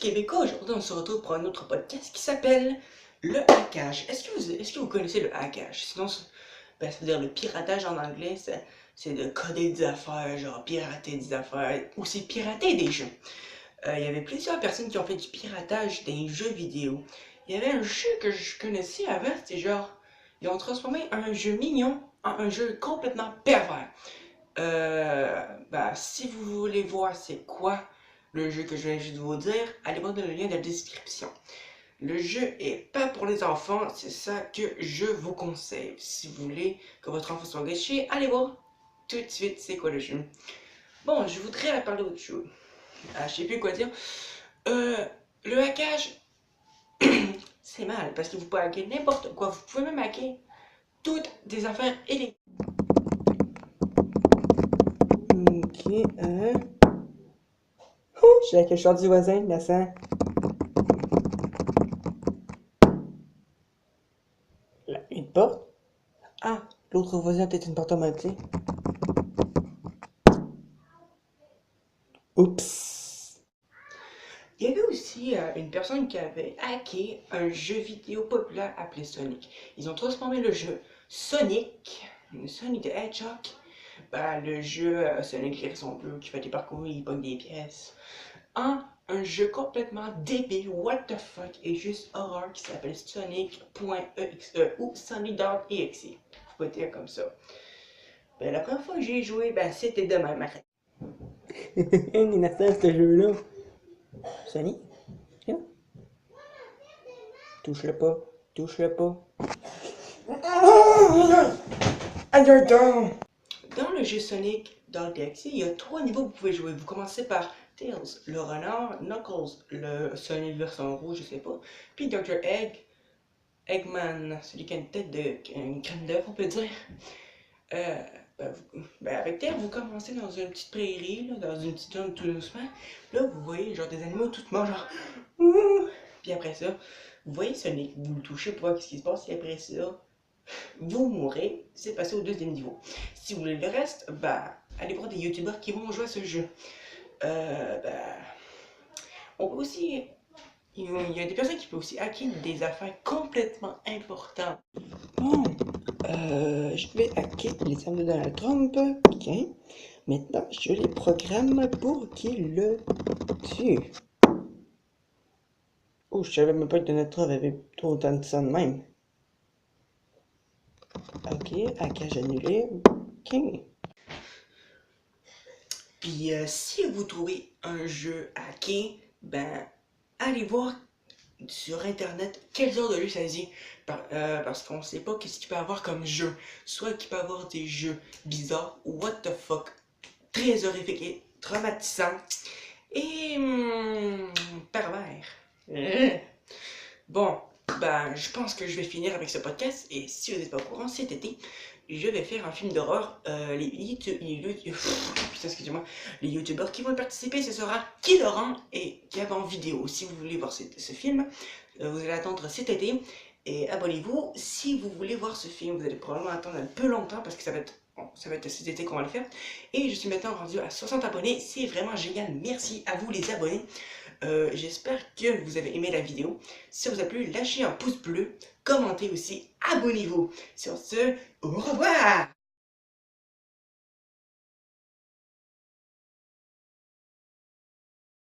québécois. Aujourd'hui, on se retrouve pour un autre podcast qui s'appelle le hackage. Est-ce que vous connaissez le hackage? Sinon, ça veut dire le piratage en anglais, c'est de coder des affaires, genre pirater des affaires, ou c'est pirater des jeux. Il y avait plusieurs personnes qui ont fait du piratage des jeux vidéo. Il y avait un jeu que je connaissais avant, c'était genre, ils ont transformé un jeu mignon en un jeu complètement pervers. Si vous voulez voir c'est quoi le jeu que je viens juste de vous dire, allez voir dans le lien de la description. Le jeu est pas pour les enfants, c'est ça que je vous conseille. Si vous voulez que votre enfant soit gâché, allez voir tout de suite c'est quoi le jeu. Bon, je voudrais parler d'autre chose. Je sais plus quoi dire. Le hackage, c'est mal parce que vous pouvez hacker n'importe quoi. Vous pouvez même hacker toutes des affaires illégales. Ok, je suis avec le char du voisin, Vincent. Une porte? Ah, l'autre voisin a peut-être une porte automatique. Oups. Il y avait aussi une personne qui avait hacké un jeu vidéo populaire appelé Sonic. Ils ont transformé le jeu Sonic the Hedgehog, le jeu Sonic Hérisson bleu qui fait des parcours, il pogne des pièces, en un jeu complètement débile, what the fuck, et juste horreur qui s'appelle Sonic.exe ou Sonic.exe. Vous pouvez dire comme ça. La première fois que j'ai joué, c'était demain matin. Il innocent ce jeu-là. Sonic, tiens. Touche-le pas, touche-le pas. Dans le jeu Sonic dans le Galaxy, il y a 3 niveaux que vous pouvez jouer. Vous commencez par Tails, le renard, Knuckles, le Sonic version rouge, je sais pas, puis Dr. Eggman, celui qui a une tête une crème d'œuf, on peut dire. Avec Tails, vous commencez dans une petite prairie, là, dans une petite zone tout doucement. Là, vous voyez genre des animaux tout morts, genre. Puis après ça, vous voyez Sonic, vous le touchez pour voir ce qui se passe, et après ça, vous mourrez, c'est passé au deuxième niveau. Si vous voulez le reste, allez voir des youtubeurs qui vont jouer à ce jeu. On peut aussi, il y a des personnes qui peuvent aussi hacker des affaires complètement importantes. Bon, je vais hacker les armes de Donald Trump. Bien. Maintenant, je les programme pour qu'il le tue. Oh, je savais même pas que Donald Trump avait autant de ça de même. Ok, hackage annulé. Ok. Puis si vous trouvez un jeu hacké, allez voir sur internet quel genre de jeu ça dit. Parce qu'on sait pas qu'est-ce qu'il peut avoir comme jeu. Soit qu'il peut avoir des jeux bizarres, what the fuck, très horrifiques et traumatisants, et pervers. Bon, je pense que je vais finir avec ce podcast, et si vous n'êtes pas au courant, cet été, je vais faire un film d'horreur. Les youtubeurs qui vont participer, ce sera Ki Laurent et Gab en vidéo. Si vous voulez voir ce film, vous allez attendre cet été, et abonnez-vous. Si vous voulez voir ce film, vous allez probablement attendre un peu longtemps, parce que ça va être cet été qu'on va le faire. Et je suis maintenant rendu à 60 abonnés, c'est vraiment génial, merci à vous les abonnés. J'espère que vous avez aimé la vidéo. Si ça vous a plu, lâchez un pouce bleu, commentez aussi, abonnez-vous. Sur ce, au revoir!